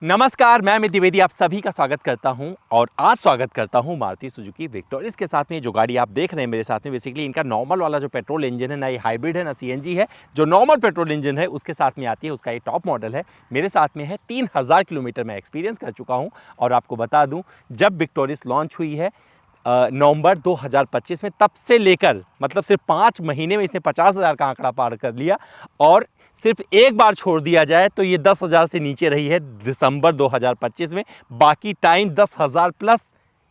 नमस्कार, मैं अमित द्विवेदी आप सभी का स्वागत करता हूं और आज स्वागत करता हूं मारुति सुजुकी विक्टोरिस के साथ में। जो गाड़ी आप देख रहे हैं मेरे साथ में, बेसिकली इनका नॉर्मल वाला जो पेट्रोल इंजन है, ना ये हाइब्रिड है ना सीएनजी है। जो नॉर्मल पेट्रोल इंजन है उसके साथ में आती है, उसका ये टॉप मॉडल है। मेरे साथ में है 3000 किलोमीटर मैं एक्सपीरियंस कर चुका हूँ। और आपको बता दूँ, जब विक्टोरिस लॉन्च हुई है नवंबर 2025 में, तब से लेकर मतलब सिर्फ 5 महीने में इसने 50,000 का आंकड़ा पार कर लिया। और सिर्फ एक बार छोड़ दिया जाए तो ये 10,000 से नीचे रही है दिसंबर 2025 में। बाकी टाइम 10,000 प्लस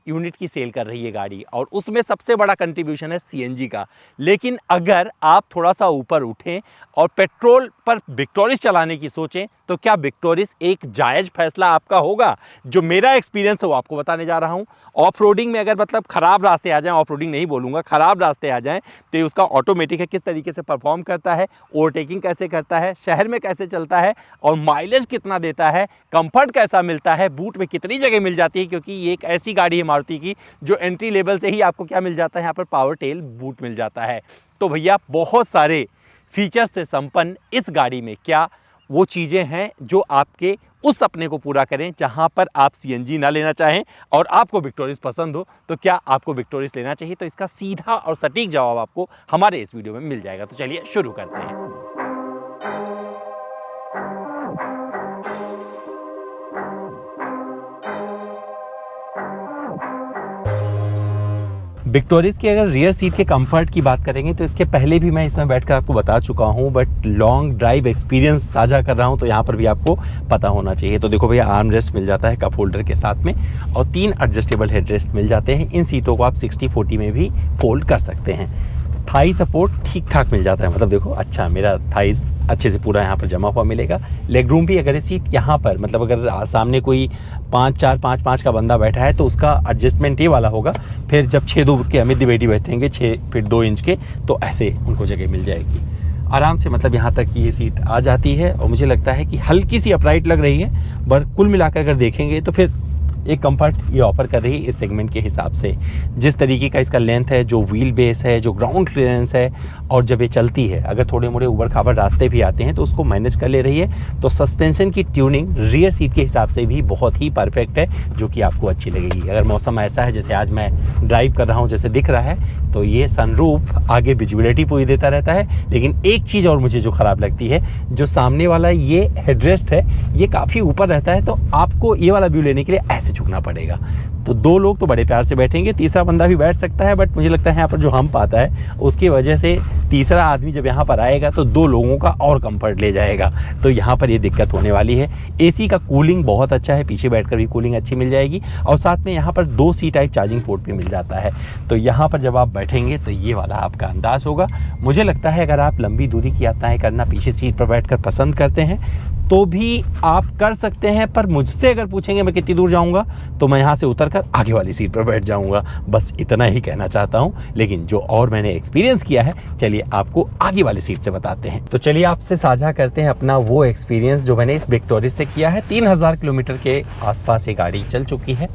यूनिट की सेल कर रही है गाड़ी, और उसमें सबसे बड़ा कंट्रीब्यूशन है सीएनजी का। लेकिन अगर आप थोड़ा सा ऊपर उठें और पेट्रोल पर विक्टोरिस चलाने की सोचें, तो क्या विक्टोरिस एक जायज़ फैसला आपका होगा? जो मेरा एक्सपीरियंस है वो आपको बताने जा रहा हूं। ऑफ रोडिंग में अगर मतलब ख़राब रास्ते आ जाएं, ऑफ रोडिंग नहीं बोलूँगा, ख़राब रास्ते आ जाएं, तो ये उसका ऑटोमेटिक है, किस तरीके से परफॉर्म करता है, ओवरटेकिंग कैसे करता है, शहर में कैसे चलता है, और माइलेज कितना देता है, कंफर्ट कैसा मिलता है, बूट में कितनी जगह मिल जाती है। क्योंकि ये एक ऐसी गाड़ी है मारुति की जो एंट्री लेवल से ही आपको क्या मिल जाता है, यहाँ पर पावर टेल बूट मिल जाता है। तो भैया बहुत सारे फीचर्स से संपन्न इस गाड़ी में क्या वो चीज़ें हैं जो आपके उस सपने को पूरा करें जहां पर आप सीएनजी ना लेना चाहें और आपको विक्टोरिस पसंद हो, तो क्या आपको विक्टोरिस लेना चाहिए? तो इसका सीधा और सटीक जवाब आपको हमारे इस वीडियो में मिल जाएगा। तो चलिए शुरू करते हैं। विक्टोरिस की अगर रियर सीट के कंफर्ट की बात करेंगे तो इसके पहले भी मैं इसमें बैठकर आपको बता चुका हूं, बट लॉन्ग ड्राइव एक्सपीरियंस साझा कर रहा हूं तो यहां पर भी आपको पता होना चाहिए। तो देखो भैया, आर्म रेस्ट मिल जाता है कप होल्डर के साथ में, और 3 एडजस्टेबल हेड रेस्ट मिल जाते हैं। इन सीटों को आप 60-40 में भी फोल्ड कर सकते हैं। थाई सपोर्ट ठीक ठाक मिल जाता है, मतलब देखो अच्छा, मेरा थाइस अच्छे से पूरा यहाँ पर जमा हुआ मिलेगा। लेग रूम भी अगर ये सीट यहाँ पर मतलब अगर सामने कोई 5-4, 5-5 का बंदा बैठा है तो उसका एडजस्टमेंट ये वाला होगा। फिर जब 6'2" के अमित द्विवेदी बैठेंगे 6 फीट 2 इंच के, तो ऐसे उनको जगह मिल जाएगी आराम से। मतलब यहाँ तक की ये सीट आ जाती है, और मुझे लगता है कि हल्की सी अपराइट लग रही है, पर कुल मिलाकर अगर देखेंगे तो फिर एक कंफर्ट ये ऑफर कर रही है इस सेगमेंट के हिसाब से। जिस तरीके का इसका लेंथ है, जो व्हील बेस है, जो ग्राउंड क्लियरेंस है, और जब ये चलती है, अगर थोड़े मोड़े उबड़ खाबड़ रास्ते भी आते हैं तो उसको मैनेज कर ले रही है। तो सस्पेंशन की ट्यूनिंग रियर सीट के हिसाब से भी बहुत ही परफेक्ट है, जो कि आपको अच्छी लगेगी। अगर मौसम ऐसा है जैसे आज मैं ड्राइव कर रहा हूँ, जैसे दिख रहा है, तो ये सनरूफ आगे विजिबिलिटी पूरी देता रहता है। लेकिन एक चीज़ और मुझे जो ख़राब लगती है, जो सामने वाला ये हेडरेस्ट है, ये काफ़ी ऊपर रहता है, तो आपको ये वाला व्यू लेने के लिए ऐसे झुकना पड़ेगा। तो 2 लोग तो बड़े प्यार से बैठेंगे, तीसरा बंदा भी बैठ सकता है, बट मुझे लगता है यहाँ पर जो हम पाता है उसकी वजह से तीसरा आदमी जब यहाँ पर आएगा तो 2 लोगों का और कंफर्ट ले जाएगा। तो यहाँ पर ये दिक्कत होने वाली है। एसी का कूलिंग बहुत अच्छा है, पीछे बैठकर भी कूलिंग अच्छी मिल जाएगी, और साथ में यहाँ पर 2 C टाइप चार्जिंग पोर्ट भी मिल जाता है। तो यहाँ पर जब आप बैठेंगे तो ये वाला आपका अंदाज होगा। मुझे लगता है अगर आप लंबी दूरी की यात्राएं करना पीछे सीट पर बैठकर पसंद करते हैं तो भी आप कर सकते हैं, पर मुझसे अगर पूछेंगे मैं कितनी दूर जाऊंगा, तो मैं यहाँ से उतरकर आगे वाली सीट पर बैठ जाऊंगा। बस इतना ही कहना चाहता हूँ। लेकिन जो और मैंने एक्सपीरियंस किया है, चलिए आपको आगे वाली सीट से बताते हैं। तो चलिए आपसे साझा करते हैं अपना वो एक्सपीरियंस जो मैंने इस विक्टोरिस से किया है। 3000 किलोमीटर के आसपास ये गाड़ी चल चुकी है,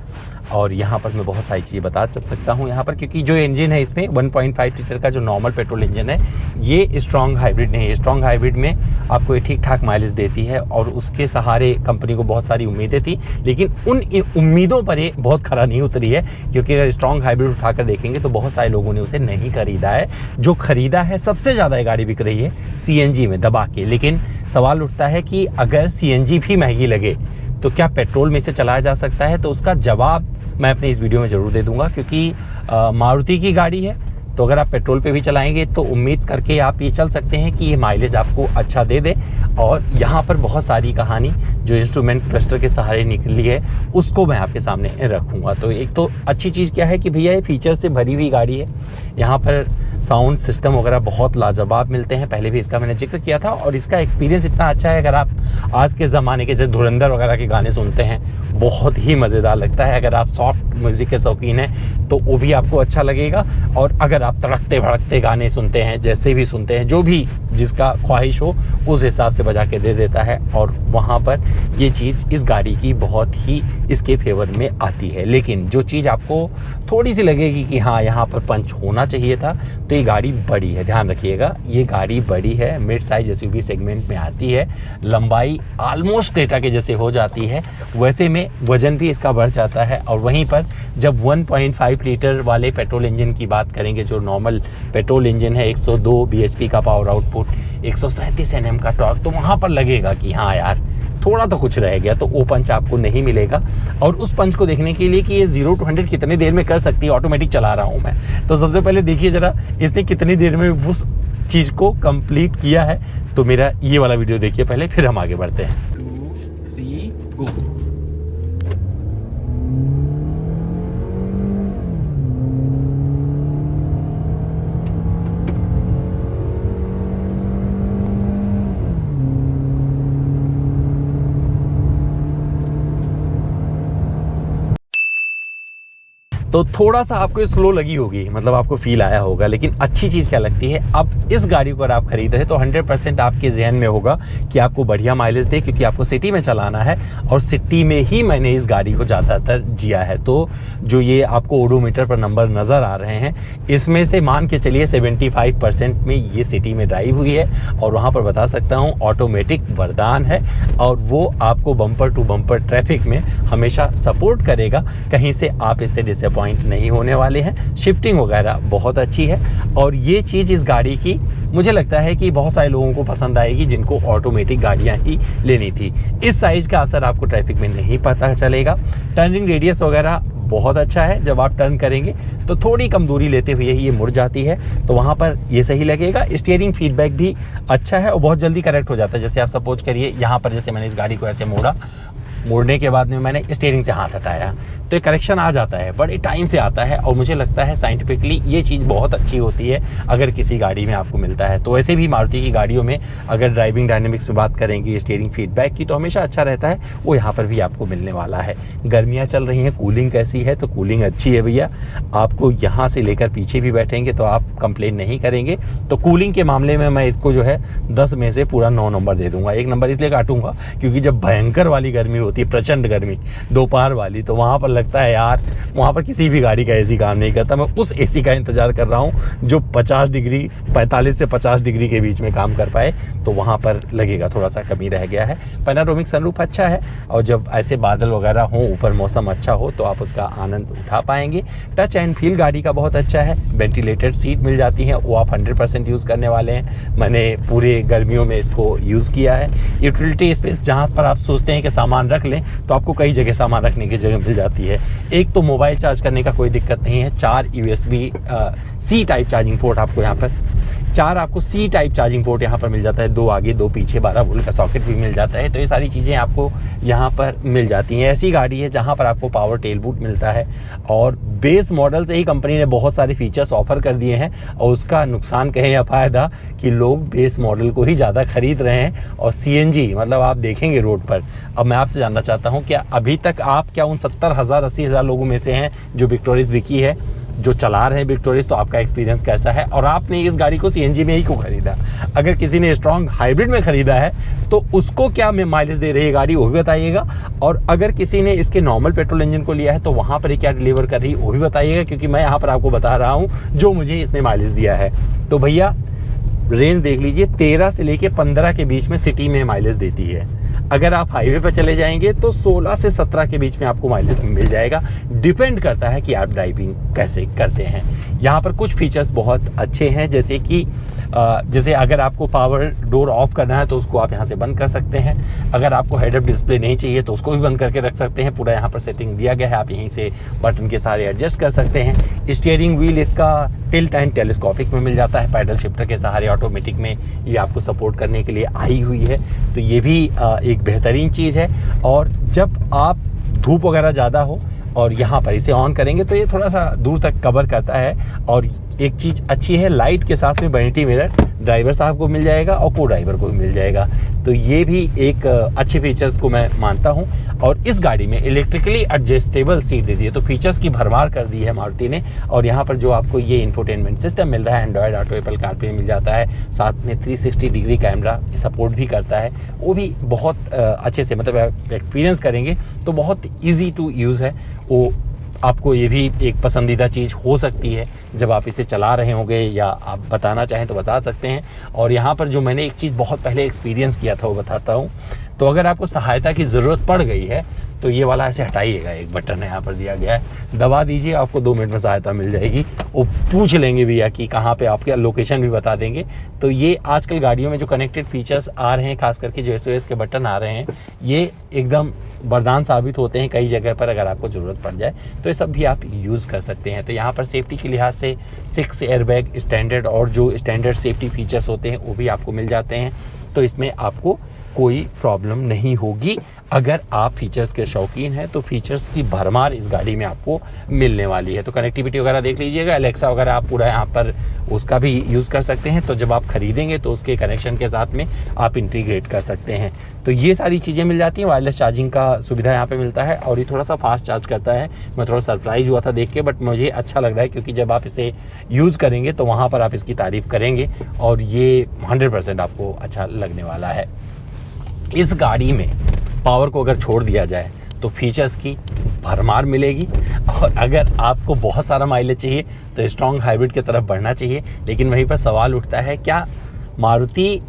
और यहाँ पर मैं बहुत सारी चीज़ें बता सकता हूँ यहाँ पर, क्योंकि जो इंजन है इसमें 1.5 लीटर का जो नॉर्मल पेट्रोल इंजन है, ये स्ट्रॉन्ग हाइब्रिड नहीं है। स्ट्रॉन्ग हाइब्रिड में आपको ये ठीक ठाक माइलेज देती है, और उसके सहारे कंपनी को बहुत सारी उम्मीदें थी, लेकिन उन उम्मीदों पर ये बहुत खरा नहीं उतरी है। क्योंकि अगर स्ट्रॉन्ग हाइब्रिड उठाकर देखेंगे तो बहुत सारे लोगों ने उसे नहीं खरीदा है। जो खरीदा है, सबसे ज़्यादा ये गाड़ी बिक रही है सीएनजी में दबा के। लेकिन सवाल उठता है कि अगर सीएनजी भी महंगी लगे तो क्या पेट्रोल में से चलाया जा सकता है? तो उसका जवाब मैं अपने इस वीडियो में ज़रूर दे दूंगा, क्योंकि मारुति की गाड़ी है, तो अगर आप पेट्रोल पे भी चलाएंगे तो उम्मीद करके आप ये चल सकते हैं कि ये माइलेज आपको अच्छा दे दे। और यहाँ पर बहुत सारी कहानी जो इंस्ट्रूमेंट क्लस्टर के सहारे निकली है, उसको मैं आपके सामने रखूँगा। तो एक तो अच्छी चीज़ क्या है कि भैया ये फीचर से भरी हुई गाड़ी है। यहाँ पर साउंड सिस्टम वगैरह बहुत लाजवाब मिलते हैं, पहले भी इसका मैंने जिक्र किया था, और इसका एक्सपीरियंस इतना अच्छा है। अगर आप आज के ज़माने के जैसे धुरंधर वगैरह के गाने सुनते हैं, बहुत ही मज़ेदार लगता है। अगर आप सॉफ्ट म्यूज़िक के शौकीन हैं तो वो भी आपको अच्छा लगेगा, और अगर आप तड़कते भड़कते गाने सुनते हैं, जैसे भी सुनते हैं, जो भी जिसका ख्वाहिश हो उस हिसाब से बजा के दे देता है। और वहाँ पर ये चीज़ इस गाड़ी की बहुत ही इसके फेवर में आती है। लेकिन जो चीज़ आपको थोड़ी सी लगेगी कि हाँ यहाँ पर पंच होना चाहिए था, तो तो ये गाड़ी बड़ी है, ध्यान रखिएगा, ये गाड़ी बड़ी है, मिड साइज एसयूवी सेगमेंट में आती है, लंबाई ऑलमोस्ट क्रेटा के जैसे हो जाती है, वैसे में वजन भी इसका बढ़ जाता है। और वहीं पर जब 1.5 लीटर वाले पेट्रोल इंजन की बात करेंगे, जो नॉर्मल पेट्रोल इंजन है, 102 bhp का पावर आउटपुट, 137 Nm का टॉर्क, तो वहाँ पर लगेगा कि हाँ यार थोड़ा तो कुछ रह गया, तो वो पंच आपको नहीं मिलेगा। और उस पंच को देखने के लिए कि ये 0 to 100 कितने देर में कर सकती है, ऑटोमेटिक चला रहा हूँ मैं, तो सबसे पहले देखिए ज़रा इसने कितनी देर में उस चीज़ को कंप्लीट किया है। तो मेरा ये वाला वीडियो देखिए पहले, फिर हम आगे बढ़ते हैं। 2 3 गो। तो थोड़ा सा आपको स्लो लगी होगी, मतलब आपको फील आया होगा, लेकिन अच्छी चीज़ क्या लगती है, अब इस गाड़ी को अगर आप खरीद रहे तो 100% आपके जहन में होगा कि आपको बढ़िया माइलेज दे, क्योंकि आपको सिटी में चलाना है और सिटी में ही मैंने इस गाड़ी को ज़्यादातर जिया है। तो जो ये आपको ओडोमीटर पर नंबर नज़र आ रहे हैं, इसमें से मान के चलिए 75% में ये सिटी में ड्राइव हुई है। और वहाँ पर बता सकता हूँ ऑटोमेटिक वरदान है, और वो आपको बम्पर टू बम्पर ट्रैफिक में हमेशा सपोर्ट करेगा, कहीं से आप इससे डिसअपॉइंट नहीं होने वाले हैं। शिफ्टिंग वगैरह बहुत अच्छी है, और ये चीज़ इस गाड़ी की मुझे लगता है कि बहुत सारे लोगों को पसंद आएगी जिनको ऑटोमेटिक गाड़ियां ही लेनी थी। इस साइज का असर आपको ट्रैफिक में नहीं पता चलेगा। टर्निंग रेडियस वगैरह बहुत अच्छा है, जब आप टर्न करेंगे तो थोड़ी कम दूरी लेते हुए ही ये मुड़ जाती है, तो वहाँ पर ये सही लगेगा। स्टीयरिंग फीडबैक भी अच्छा है और बहुत जल्दी करेक्ट हो जाता है। जैसे आप सपोज करिए यहाँ पर, जैसे मैंने इस गाड़ी को ऐसे मोड़ने के बाद में मैंने स्टीयरिंग से हाथ हटाया तो ये करेक्शन आ जाता है, बड़े टाइम से आता है, और मुझे लगता है साइंटिफिकली ये चीज़ बहुत अच्छी होती है अगर किसी गाड़ी में आपको मिलता है। तो ऐसे भी मारुति की गाड़ियों में अगर ड्राइविंग डायनेमिक्स में बात करेंगे स्टीयरिंग फीडबैक की, तो हमेशा अच्छा रहता है, वो यहाँ पर भी आपको मिलने वाला है। गर्मियाँ चल रही हैं, कूलिंग कैसी है, तो कूलिंग अच्छी है भैया, आपको यहाँ से लेकर पीछे भी बैठेंगे तो आप कंप्लेन नहीं करेंगे। तो कूलिंग के मामले में मैं इसको जो है 10 में से पूरा 9 नंबर दे दूंगा। 1 नंबर इसलिए काटूंगा क्योंकि जब भयंकर वाली गर्मी होती है, प्रचंड गर्मी दोपहर वाली, तो वहाँ पर लगता है यार वहाँ पर किसी भी गाड़ी का एसी काम नहीं करता। मैं उस एसी का इंतजार कर रहा हूँ जो 50 डिग्री 45 से 50 डिग्री के बीच में काम कर पाए, तो वहाँ पर लगेगा थोड़ा सा कमी रह गया है। पैनारोमिक सनरूफ अच्छा है, और जब ऐसे बादल वगैरह हों, ऊपर मौसम अच्छा हो, तो आप उसका आनंद उठा पाएंगे। टच एंड फील गाड़ी का बहुत अच्छा है, वेंटिलेटेड सीट मिल जाती है, वो आप 100% यूज़ करने वाले हैं। मैंने पूरे गर्मियों में इसको यूज़ किया है। यूटिलिटी स्पेस, जहाँ पर आप सोचते हैं कि सामान रख लें, तो आपको कई जगह सामान रखने की जगह मिल जाती है। एक तो मोबाइल चार्ज करने का कोई दिक्कत नहीं है, 4 USB C type charging port आपको यहाँ पर, 4 आपको C टाइप चार्जिंग पोर्ट यहाँ पर मिल जाता है, 2 आगे 2 पीछे, 12 वोल्ट का सॉकेट भी मिल जाता है। तो ये सारी चीज़ें आपको यहाँ पर मिल जाती हैं। ऐसी गाड़ी है जहाँ पर आपको पावर टेल बूट मिलता है, और बेस मॉडल से ही कंपनी ने बहुत सारे फीचर्स ऑफर कर दिए हैं, और उसका नुकसान कहें या फ़ायदा कि लोग बेस मॉडल को ही ज़्यादा खरीद रहे हैं। और CNG मतलब आप देखेंगे रोड पर। अब मैं आपसे जानना चाहता हूँ, क्या अभी तक आप क्या उन 70,000 80,000 लोगों में से हैं जो विक्टोरिस बिकी है, जो चला रहे हैं विक्टोरिस, तो आपका एक्सपीरियंस कैसा है, और आपने इस गाड़ी को CNG में ही क्यों खरीदा? अगर किसी ने स्ट्रॉन्ग हाइब्रिड में खरीदा है तो उसको क्या माइलेज दे रही है गाड़ी, वो भी बताइएगा। और अगर किसी ने इसके नॉर्मल पेट्रोल इंजन को लिया है तो वहाँ पर क्या डिलीवर कर रही है, वो भी बताइएगा, क्योंकि मैं यहाँ पर आपको बता रहा हूँ जो मुझे इसने माइलेज दिया है। तो भैया रेंज देख लीजिए, 13 से लेके 15 के बीच में सिटी में माइलेज देती है। अगर आप हाईवे पर चले जाएंगे तो 16 से 17 के बीच में आपको माइलेज मिल जाएगा। डिपेंड करता है कि आप ड्राइविंग कैसे करते हैं। यहाँ पर कुछ फीचर्स बहुत अच्छे हैं, जैसे अगर आपको पावर डोर ऑफ करना है तो उसको आप यहाँ से बंद कर सकते हैं। अगर आपको हेड अप डिस्प्ले नहीं चाहिए तो उसको भी बंद करके रख सकते हैं। पूरा यहाँ पर सेटिंग दिया गया है, आप यहीं से बटन के सहारे एडजस्ट कर सकते हैं। स्टीयरिंग व्हील इसका टिल्ट एंड टेलीस्कोपिक में मिल जाता है, पैडल शिफ्टर के सहारे ऑटोमेटिक में ये आपको सपोर्ट करने के लिए आई हुई है, तो ये भी एक बेहतरीन चीज़ है। और जब आप धूप वगैरह ज़्यादा हो और यहाँ पर इसे ऑन करेंगे तो ये थोड़ा सा दूर तक कवर करता है। और एक चीज़ अच्छी है, लाइट के साथ में वैनिटी मिरर ड्राइवर साहब को मिल जाएगा और को ड्राइवर को भी मिल जाएगा, तो ये भी एक अच्छे फीचर्स को मैं मानता हूँ। और इस गाड़ी में इलेक्ट्रिकली एडजस्टेबल सीट दे दी है, तो फीचर्स की भरमार कर दी है मारुति ने। और यहाँ पर जो आपको ये इंफोटेनमेंट सिस्टम मिल रहा है, एंड्रॉयड ऑटो, एप्पल कारप्ले मिल जाता है, साथ में 360 डिग्री कैमरा सपोर्ट भी करता है, वो भी बहुत अच्छे से, मतलब एक्सपीरियंस करेंगे तो बहुत ईजी टू यूज़ है। वो आपको ये भी एक पसंदीदा चीज़ हो सकती है जब आप इसे चला रहे होंगे, या आप बताना चाहें तो बता सकते हैं। और यहाँ पर जो मैंने एक चीज़ बहुत पहले एक्सपीरियंस किया था वो बताता हूँ। तो अगर आपको सहायता की ज़रूरत पड़ गई है तो ये वाला ऐसे हटाइएगा, एक बटन है यहाँ पर दिया गया है, दबा दीजिए, आपको 2 मिनट में सहायता मिल जाएगी। वो पूछ लेंगे भैया कि कहाँ पे, आपके लोकेशन भी बता देंगे। तो ये आजकल गाड़ियों में जो कनेक्टेड फीचर्स आ रहे हैं, खास करके जो SOS के बटन आ रहे हैं, ये एकदम वरदान साबित होते हैं कई जगह पर। अगर आपको ज़रूरत पड़ जाए तो ये सब भी आप यूज़ कर सकते हैं। तो यहाँ पर सेफ्टी के लिहाज से 6 एयरबैग स्टैंडर्ड और जो स्टैंडर्ड सेफ्टी फीचर्स होते हैं वो भी आपको मिल जाते हैं। तो इसमें आपको कोई प्रॉब्लम नहीं होगी। अगर आप फीचर्स के शौकीन हैं तो फीचर्स की भरमार इस गाड़ी में आपको मिलने वाली है। तो कनेक्टिविटी वगैरह देख लीजिएगा, एलेक्सा वगैरह आप पूरा यहाँ पर उसका भी यूज़ कर सकते हैं। तो जब आप खरीदेंगे तो उसके कनेक्शन के साथ में आप इंटीग्रेट कर सकते हैं। तो ये सारी चीज़ें मिल जाती हैं। वायरलेस चार्जिंग का सुविधा यहाँ पे मिलता है और ये थोड़ा सा फास्ट चार्ज करता है। मैं थोड़ा सरप्राइज हुआ था देख के, बट मुझे अच्छा लग रहा है क्योंकि जब आप इसे यूज़ करेंगे तो वहाँ पर आप इसकी तारीफ़ करेंगे और ये 100% आपको अच्छा लगने वाला है। इस गाड़ी में पावर को अगर छोड़ दिया जाए तो फीचर्स की भरमार मिलेगी। और अगर आपको बहुत सारा माइलेज चाहिए तो स्ट्रॉन्ग हाइब्रिड की तरफ बढ़ना चाहिए। लेकिन वहीं पर सवाल उठता है, क्या मारुति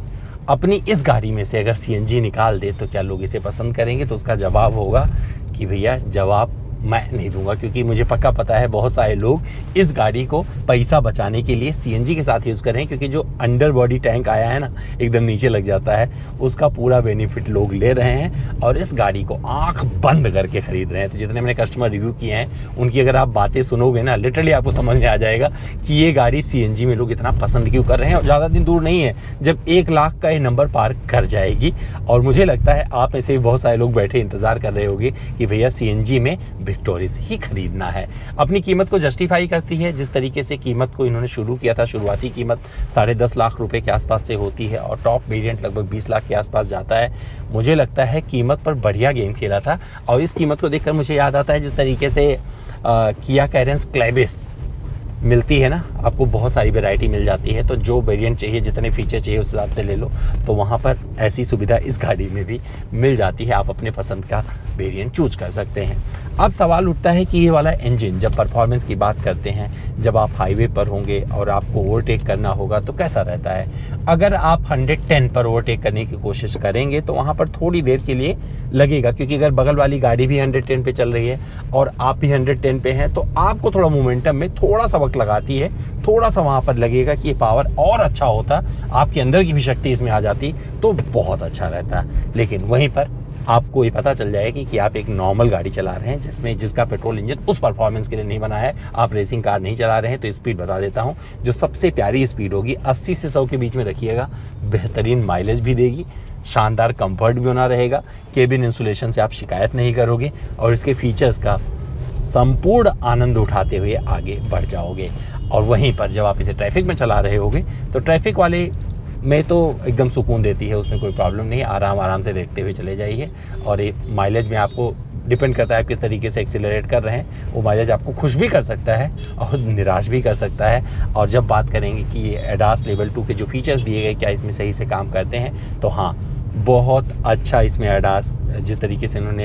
अपनी इस गाड़ी में से अगर CNG निकाल दे तो क्या लोग इसे पसंद करेंगे? तो उसका जवाब होगा कि भैया जवाब मैं नहीं दूंगा, क्योंकि मुझे पक्का पता है बहुत सारे लोग इस गाड़ी को पैसा बचाने के लिए CNG के साथ यूज़ कर रहे हैं। क्योंकि जो अंडर बॉडी टैंक आया है ना, एकदम नीचे लग जाता है, उसका पूरा बेनिफिट लोग ले रहे हैं और इस गाड़ी को आंख बंद करके खरीद रहे हैं। तो जितने मैंने कस्टमर रिव्यू किए हैं उनकी अगर आप बातें सुनोगे ना, लिटरली आपको समझ में आ जाएगा कि ये गाड़ी CNG में लोग इतना पसंद क्यों कर रहे हैं। और ज़्यादा दिन दूर नहीं है जब 1 लाख का ये नंबर पार कर जाएगी। और मुझे लगता है आप में से भी बहुत सारे लोग बैठे इंतज़ार कर रहे होंगे कि भैया CNG में विक्टोरिस ही खरीदना है। अपनी कीमत को जस्टिफाई करती है। जिस तरीके से कीमत को इन्होंने शुरू किया था, शुरुआती कीमत 10.5 लाख रुपए के आसपास से होती है और टॉप वेरिएंट लगभग 20 लाख के आसपास जाता है। मुझे लगता है कीमत पर बढ़िया गेम खेला था। और इस कीमत को देखकर मुझे याद आता है जिस तरीके से किया कैरेंस क्लेविस मिलती है ना, आपको बहुत सारी वैरायटी मिल जाती है। तो जो वेरिएंट चाहिए, जितने फीचर चाहिए उस हिसाब से ले लो। तो वहाँ पर ऐसी सुविधा इस गाड़ी में भी मिल जाती है। आप अपने पसंद का वेरिएंट चूज कर सकते हैं। अब सवाल उठता है कि ये वाला इंजन, जब परफॉर्मेंस की बात करते हैं, जब आप हाईवे पर होंगे और आपको ओवरटेक करना होगा तो कैसा रहता है। अगर आप 110 पर ओवरटेक करने की कोशिश करेंगे तो वहाँ पर थोड़ी देर के लिए लगेगा, क्योंकि अगर बगल वाली गाड़ी भी 110 पे चल रही है और आप भी 110 पे हैं तो आपको थोड़ा मोमेंटम में थोड़ा सा वक्त लगाती है। थोड़ा सा वहाँ पर लगेगा कि ये पावर और अच्छा होता, आपके अंदर की भी शक्ति इसमें आ जाती तो बहुत अच्छा रहता। लेकिन वहीं पर आपको ये पता चल जाएगा कि आप एक नॉर्मल गाड़ी चला रहे हैं जिसका पेट्रोल इंजन उस परफॉर्मेंस के लिए नहीं बना है। आप रेसिंग कार नहीं चला रहे हैं। तो स्पीड बता देता हूँ, जो सबसे प्यारी स्पीड होगी 80 से 100 के बीच में रखिएगा। बेहतरीन माइलेज भी देगी, शानदार कंफर्ट भी बना रहेगा, केबिन इंसुलेशन से आप शिकायत नहीं करोगे और इसके फीचर्स का संपूर्ण आनंद उठाते हुए आगे बढ़ जाओगे। और वहीं पर जब आप इसे ट्रैफिक में चला रहे होगे तो ट्रैफिक वाले में तो एकदम सुकून देती है, उसमें कोई प्रॉब्लम नहीं है। आराम से देखते हुए चले जाइए। और ये माइलेज में आपको डिपेंड करता है आप किस तरीके से एक्सीलरेट कर रहे हैं। वो माइलेज आपको खुश भी कर सकता है और निराश भी कर सकता है। और जब बात करेंगे कि ये एडास लेवल 2 के जो फीचर्स दिए गए क्या इसमें सही से काम करते हैं, तो हाँ, बहुत अच्छा इसमें एडास जिस तरीके से इन्होंने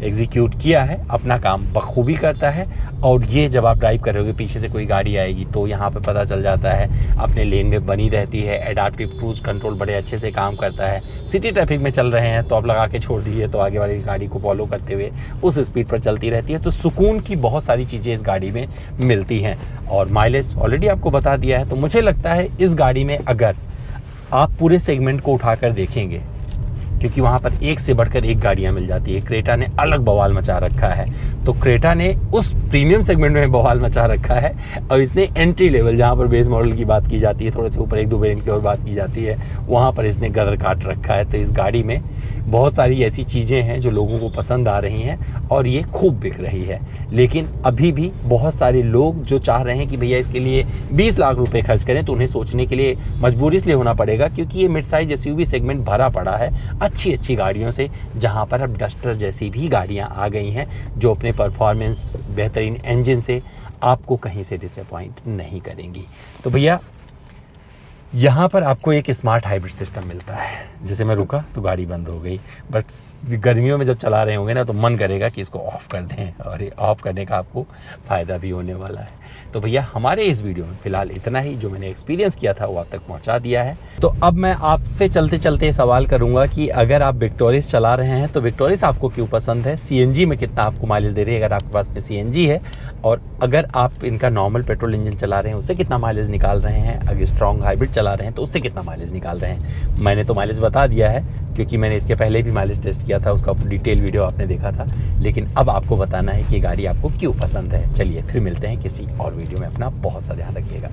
एग्जीक्यूट किया है अपना काम बखूबी करता है। और ये जब आप ड्राइव करोगे, पीछे से कोई गाड़ी आएगी तो यहाँ पे पता चल जाता है, अपने लेन में बनी रहती है। एडाप्टिव क्रूज कंट्रोल बड़े अच्छे से काम करता है। सिटी ट्रैफिक में चल रहे हैं तो आप लगा के छोड़ दीजिए तो आगे वाली गाड़ी को फॉलो करते हुए उस स्पीड पर चलती रहती है। तो सुकून की बहुत सारी चीज़ें इस गाड़ी में मिलती हैं। और माइलेज ऑलरेडी आपको बता दिया है। तो मुझे लगता है इस गाड़ी में अगर आप पूरे सेगमेंट को उठाकर देखेंगे, क्योंकि वहाँ पर एक से बढ़कर एक गाड़ियाँ मिल जाती है। क्रेटा ने अलग बवाल मचा रखा है। तो क्रेटा ने उस प्रीमियम सेगमेंट में बवाल मचा रखा है और इसने एंट्री लेवल, जहाँ पर बेस मॉडल की बात की जाती है, थोड़े से ऊपर 1-2 वेरिएंट की और बात की जाती है, वहाँ पर इसने गदर काट रखा है। तो इस गाड़ी में बहुत सारी ऐसी चीज़ें हैं जो लोगों को पसंद आ रही हैं और ये खूब बिक रही है। लेकिन अभी भी बहुत सारे लोग जो चाह रहे हैं कि भैया इसके लिए 20 लाख रुपए खर्च करें, तो उन्हें सोचने के लिए मजबूर इसलिए होना पड़ेगा क्योंकि ये मिड साइज SUV सेगमेंट भरा पड़ा है अच्छी गाड़ियों से, जहां पर अब डस्टर जैसी भी गाड़ियां आ गई हैं जो अपने परफॉर्मेंस, बेहतरीन इंजन से आपको कहीं से डिसअपॉइंट नहीं करेंगी। तो भैया यहाँ पर आपको एक स्मार्ट हाइब्रिड सिस्टम मिलता है। जैसे मैं रुका तो गाड़ी बंद हो गई। बट गर्मियों में जब चला रहे होंगे ना तो मन करेगा कि इसको ऑफ़ कर दें, और ये ऑफ़ करने का आपको फ़ायदा भी होने वाला है। तो भैया हमारे इस वीडियो में फ़िलहाल इतना ही, जो मैंने एक्सपीरियंस किया था वो आप तक पहुंचा दिया है। तो अब मैं आपसे चलते चलते सवाल करूंगा कि अगर आप विक्टोरिस चला रहे हैं तो विक्टोरिस आपको क्यों पसंद है, सीएनजी में कितना आपको माइलेज दे रही है अगर आपके पास में सीएनजी है, और अगर आप इनका नॉर्मल पेट्रोल इंजन चला रहे हैं उससे कितना माइलेज निकाल रहे हैं, अगर स्ट्रॉन्ग हाइब्रिड चला रहे हैं तो उससे कितना माइलेज निकाल रहे हैं। मैंने तो माइलेज बता दिया है क्योंकि मैंने इसके पहले भी माइलेज टेस्ट किया था, उसका डिटेल वीडियो आपने देखा था। लेकिन अब आपको बताना है कि गाड़ी आपको क्यों पसंद है। चलिए फिर मिलते हैं किसी और वीडियो में। अपना बहुत सा ध्यान रखिएगा।